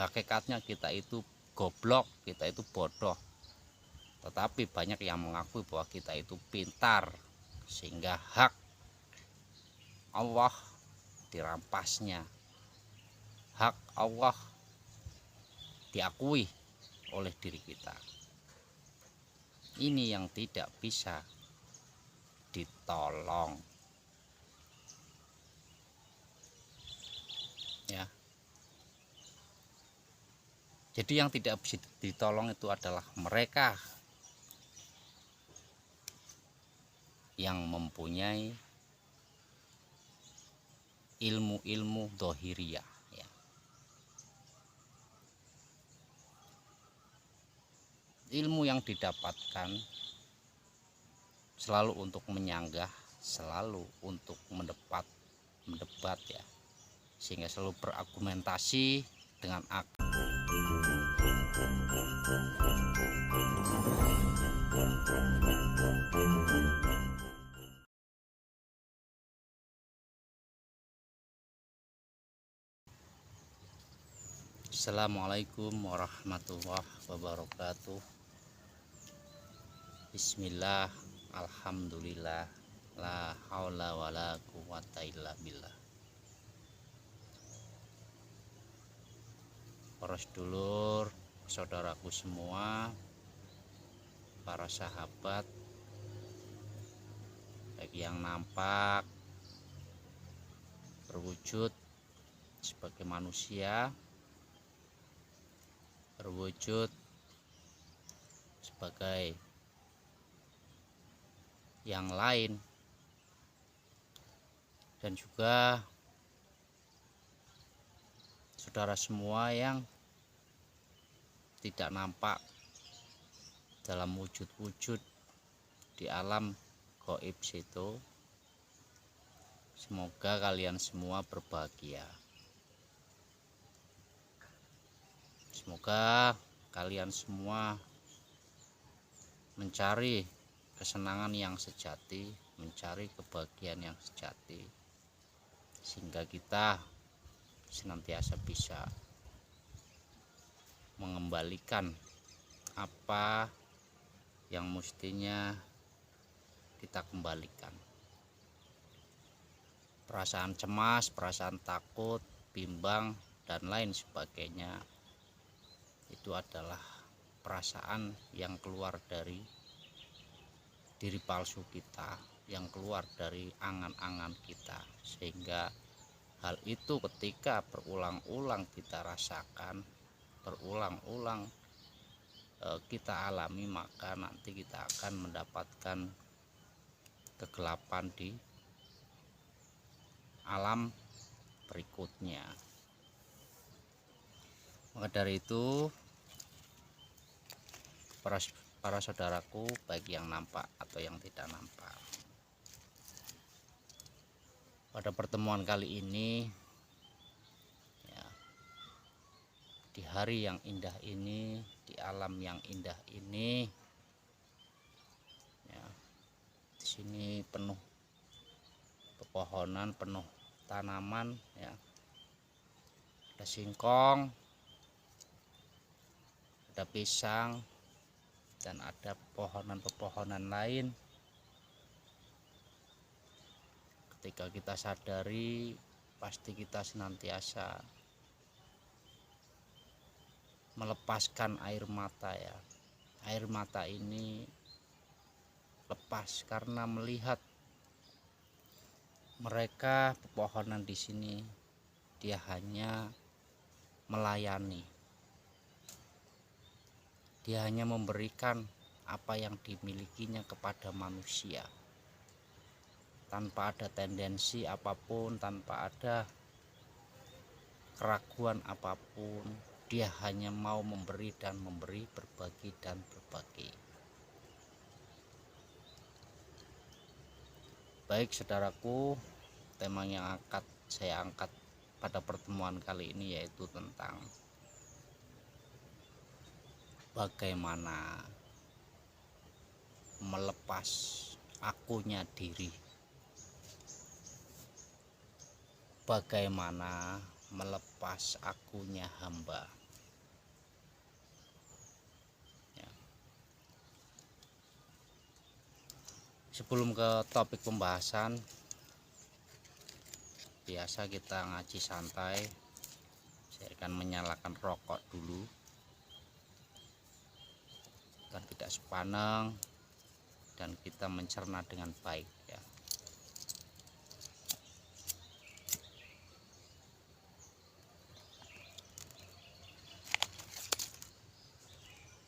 hakikatnya kita itu goblok, kita itu bodoh. Tetapi banyak yang mengakui bahwa kita itu pintar, sehingga hak Allah dirampasnya, hak Allah diakui oleh diri kita. Ini yang tidak bisa ditolong, ya. Jadi yang tidak bisa ditolong itu adalah mereka yang mempunyai ilmu-ilmu dohiriyah, ya. Ilmu yang didapatkan selalu untuk menyanggah, selalu untuk mendebat ya, sehingga selalu berargumentasi dengan akal. Assalamualaikum warahmatullahi wabarakatuh. Bismillah, alhamdulillah, la haula wala quwata illa billah. Para sedulur, saudaraku semua, para sahabat, baik yang nampak berwujud sebagai manusia, berwujud sebagai yang lain, dan juga saudara semua yang tidak nampak dalam wujud-wujud di alam gaib situ. Semoga kalian semua berbahagia. Semoga kalian semua mencari kesenangan yang sejati, mencari kebahagiaan yang sejati, sehingga kita senantiasa bisa mengembalikan apa yang mestinya kita kembalikan. Perasaan cemas, perasaan takut, bimbang, dan lain sebagainya itu adalah perasaan yang keluar dari diri palsu kita, yang keluar dari angan-angan kita, sehingga hal itu ketika berulang-ulang kita rasakan, berulang-ulang kita alami, maka nanti kita akan mendapatkan kegelapan di alam berikutnya. Maka dari itu, para saudaraku, baik yang nampak atau yang tidak nampak, pada pertemuan kali ini, ya, di hari yang indah ini, di alam yang indah ini, ya, di sini penuh pepohonan, penuh tanaman, ya, ada singkong, ada pisang, dan ada pepohonan-pepohonan lain. Ketika kita sadari, pasti kita senantiasa melepaskan air mata, ya. Air mata ini lepas karena melihat mereka pepohonan di sini, dia hanya melayani, dia hanya memberikan apa yang dimilikinya kepada manusia, tanpa ada tendensi apapun, tanpa ada keraguan apapun. Dia hanya mau memberi dan memberi, berbagi dan berbagi. Baik saudaraku, tema yang saya angkat pada pertemuan kali ini yaitu tentang bagaimana melepas akunya diri, bagaimana melepas akunya hamba. Sebelum ke topik pembahasan, biasa kita ngaji santai. Saya akan menyalakan rokok dulu dan tidak sepaneng, dan kita mencerna dengan baik ya.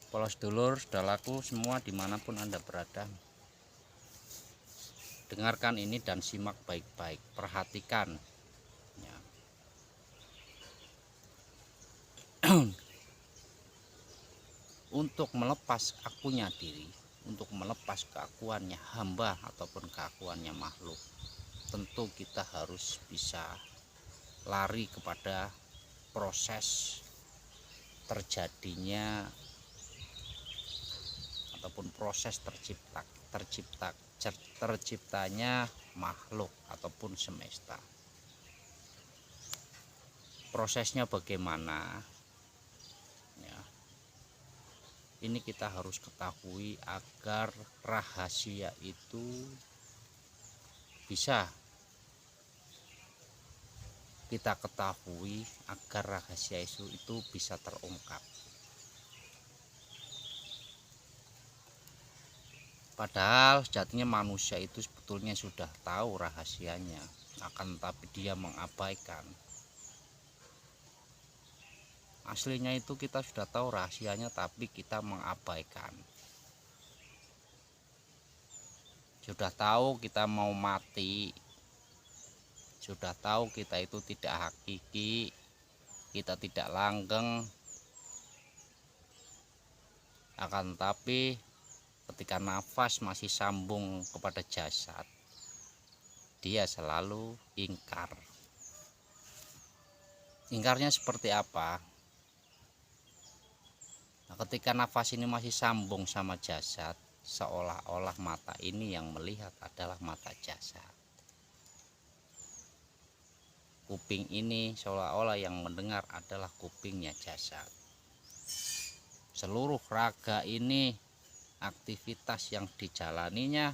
Polos dulur, saudaraku semua dimanapun Anda berada, dengarkan ini dan simak baik-baik, perhatikan ya. Untuk melepas akunya diri, untuk melepas keakuannya hamba ataupun keakuannya makhluk, tentu kita harus bisa lari kepada proses terjadinya ataupun proses terciptanya makhluk ataupun semesta. Prosesnya bagaimana ya, ini kita harus ketahui agar rahasia itu bisa kita ketahui, agar rahasia itu bisa terungkap. Padahal sejatinya manusia itu sebetulnya sudah tahu rahasianya, akan tetapi dia mengabaikan. Aslinya itu kita sudah tahu rahasianya, tapi kita mengabaikan. Sudah tahu kita mau mati, sudah tahu kita itu tidak hakiki, kita tidak langgeng, akan tetapi ketika nafas masih sambung kepada jasad, dia selalu ingkar. Ingkarnya seperti apa? Nah, ketika nafas ini masih sambung sama jasad, seolah-olah mata ini yang melihat adalah mata jasad. Kuping ini seolah-olah yang mendengar adalah kupingnya jasad. Seluruh raga ini, aktivitas yang dijalaninya,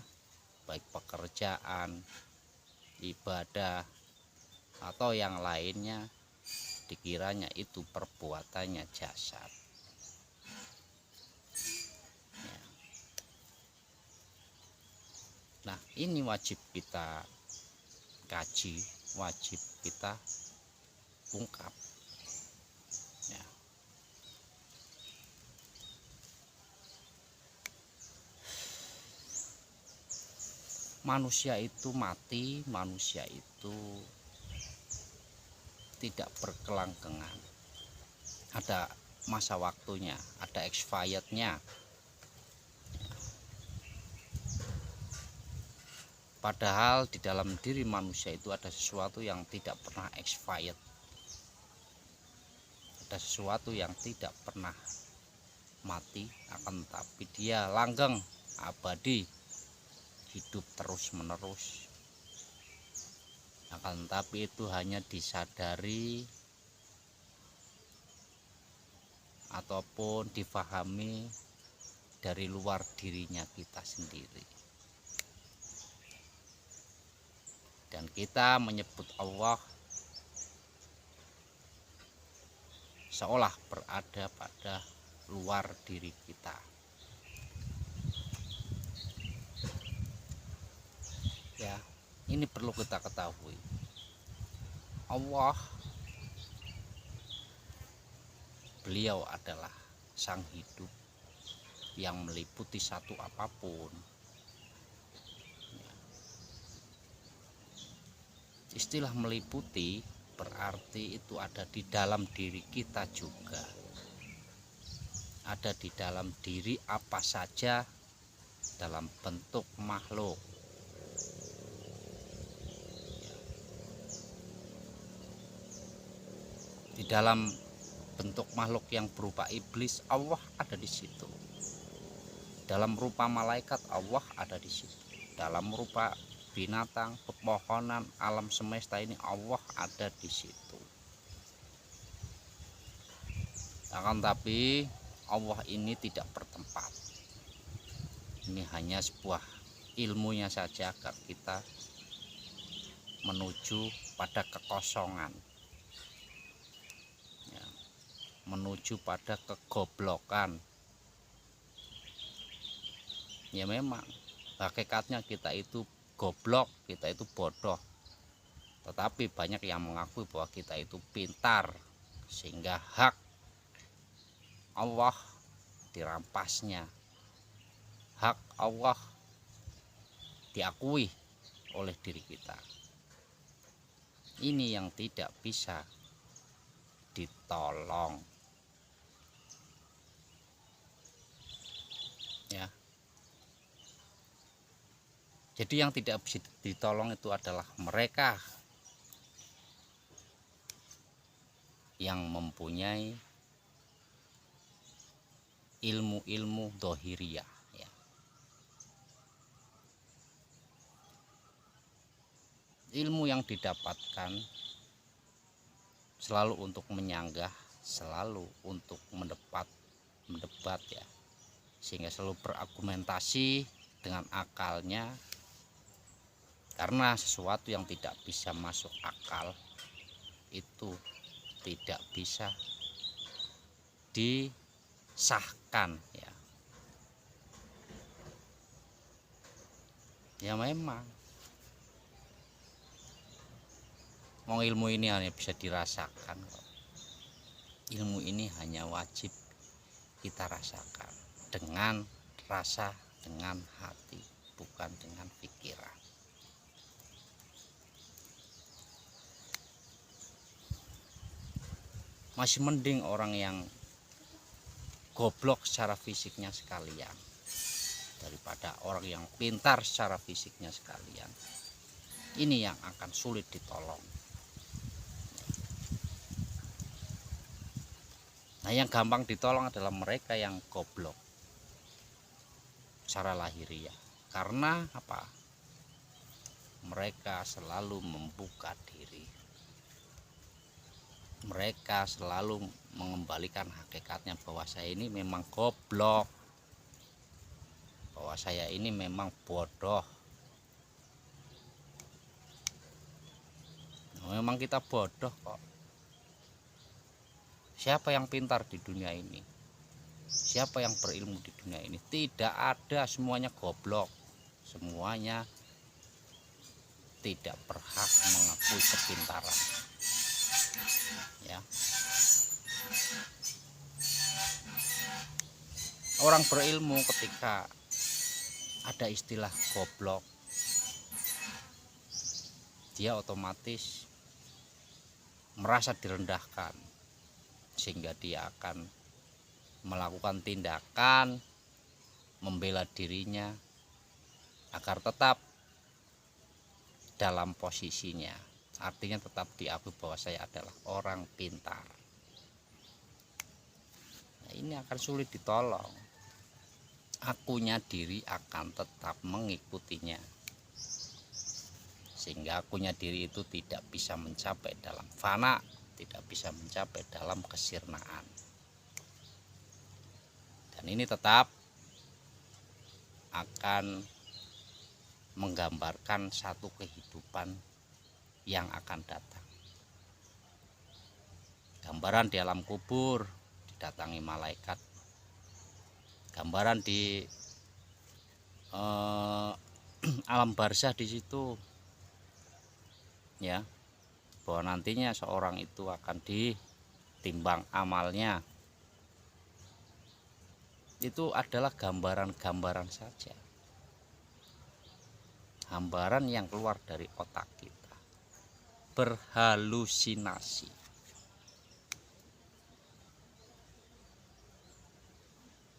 baik pekerjaan, ibadah, atau yang lainnya, dikiranya itu perbuatannya jasad. Nah, ini wajib kita kaji, wajib kita ungkap ya. Manusia itu mati, manusia itu tidak berkelanggengan, ada masa waktunya, ada expirednya. Padahal di dalam diri manusia itu ada sesuatu yang tidak pernah expired, ada sesuatu yang tidak pernah mati, akan tetapi dia langgeng, abadi, hidup terus menerus. Akan tetapi itu hanya disadari ataupun difahami dari luar dirinya kita sendiri. Dan kita menyebut Allah seolah berada pada luar diri kita. Ya, ini perlu kita ketahui. Allah, beliau adalah sang hidup yang meliputi satu apapun. Istilah meliputi berarti itu ada di dalam diri kita juga, ada di dalam diri apa saja dalam bentuk makhluk. Di dalam bentuk makhluk yang berupa iblis, Allah ada di situ. Dalam rupa malaikat, Allah ada di situ. Dalam rupa binatang, pepohonan, alam semesta ini, Allah ada di situ. Akan tapi Allah ini tidak bertempat. Ini hanya sebuah ilmunya saja agar kita menuju pada kekosongan, ya, menuju pada kegoblokan. Ya memang hakikatnya kita itu goblok, kita itu bodoh, tetapi banyak yang mengakui bahwa kita itu pintar, sehingga hak Allah dirampasnya, hak Allah diakui oleh diri kita. Ini yang tidak bisa ditolong, ya. Jadi yang tidak bisa ditolong itu adalah mereka yang mempunyai ilmu-ilmu dohiriyah, ya. Ilmu yang didapatkan selalu untuk menyanggah, selalu untuk mendebat, ya, sehingga selalu berargumentasi dengan akalnya, karena sesuatu yang tidak bisa masuk akal itu tidak bisa disahkan, ya. Ya memang mau ilmu ini hanya bisa dirasakan kok. Ilmu ini hanya wajib kita rasakan dengan rasa, dengan hati, bukan dengan pikiran. Masih mending orang yang goblok secara fisiknya sekalian daripada orang yang pintar secara fisiknya sekalian. Ini yang akan sulit ditolong. Nah, yang gampang ditolong adalah mereka yang goblok secara lahiriah. Karena apa? Mereka selalu membuka diri. Mereka selalu mengembalikan hakikatnya bahwa saya ini memang goblok, bahwa saya ini memang bodoh. Memang kita bodoh kok. Siapa yang pintar di dunia ini? Siapa yang berilmu di dunia ini? Tidak ada, semuanya goblok. Semuanya tidak berhak mengakui kepintaran, ya. Orang berilmu ketika ada istilah goblok, dia otomatis merasa direndahkan, sehingga dia akan melakukan tindakan membela dirinya agar tetap dalam posisinya, artinya tetap diakui bahwa saya adalah orang pintar. Nah, ini akan sulit ditolong. Akunya diri akan tetap mengikutinya, sehingga akunya diri itu tidak bisa mencapai dalam fana, tidak bisa mencapai dalam kesirnaan. Dan ini tetap akan menggambarkan satu kehidupan yang akan datang. Gambaran di alam kubur didatangi malaikat, gambaran di alam barzah di situ, ya, bahwa nantinya seorang itu akan ditimbang amalnya. Itu adalah gambaran-gambaran saja, gambaran yang keluar dari otak kita, berhalusinasi,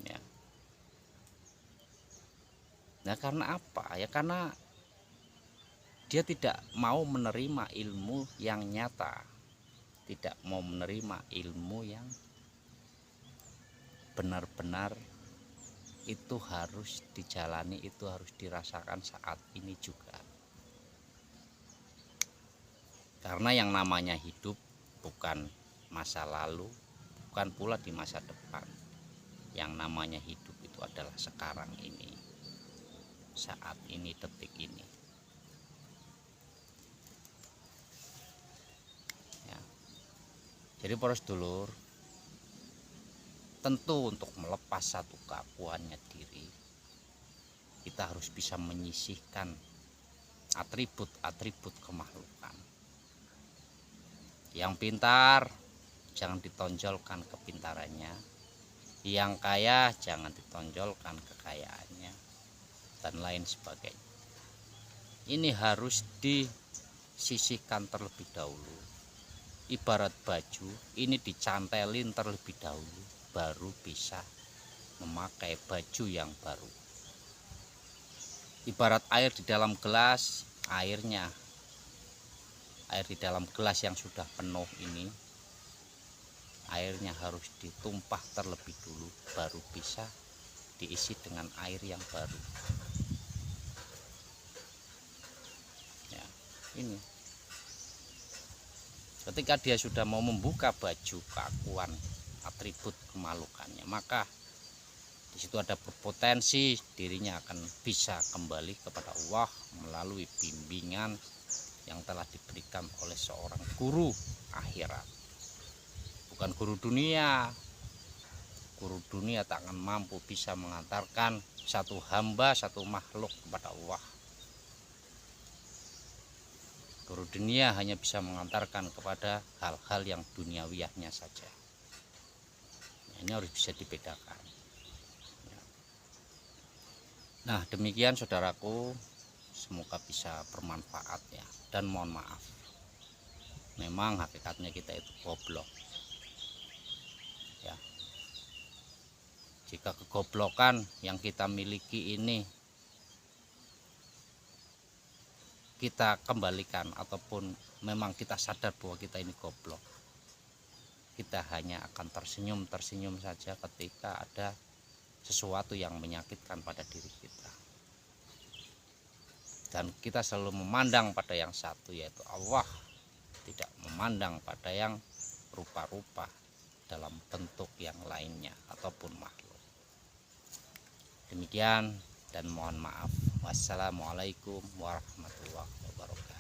ya. Nah, karena apa? Ya karena dia tidak mau menerima ilmu yang nyata, tidak mau menerima ilmu yang benar-benar itu harus dijalani, itu harus dirasakan saat ini juga. Karena yang namanya hidup bukan masa lalu, bukan pula di masa depan. Yang namanya hidup itu adalah sekarang ini. saat ini, detik ini. Ya. Jadi para sedulur, tentu untuk melepas satu keakuannya diri, kita harus bisa menyisihkan atribut-atribut kemakhlukan. Yang pintar jangan ditonjolkan kepintarannya, yang kaya jangan ditonjolkan kekayaannya, dan lain sebagainya. Ini harus disisihkan terlebih dahulu. Ibarat baju, ini dicantelin terlebih dahulu, baru bisa memakai baju yang baru. Ibarat air di dalam gelas, air di dalam gelas yang sudah penuh ini, airnya harus ditumpah terlebih dulu, baru bisa diisi dengan air yang baru. Ya, ini ketika dia sudah mau membuka baju keakuan, atribut kemalukannya, maka di situ ada berpotensi dirinya akan bisa kembali kepada Allah melalui bimbingan yang telah diberikan oleh seorang guru akhirat. Bukan guru dunia. Guru dunia tak akan mampu bisa mengantarkan satu hamba, satu makhluk kepada Allah. Guru dunia hanya bisa mengantarkan kepada hal-hal yang duniawiyahnya saja. Ini harus bisa dibedakan. Nah, demikian saudaraku, semoga bisa bermanfaat ya. Dan mohon maaf, memang hakikatnya kita itu goblok ya. Jika kegoblokan yang kita miliki ini kita kembalikan, ataupun memang kita sadar bahwa kita ini goblok, kita hanya akan tersenyum saja ketika ada sesuatu yang menyakitkan pada diri kita. Dan kita selalu memandang pada yang satu, yaitu Allah, tidak memandang pada yang rupa-rupa dalam bentuk yang lainnya ataupun makhluk. Demikian dan mohon maaf. Wassalamualaikum warahmatullahi wabarakatuh.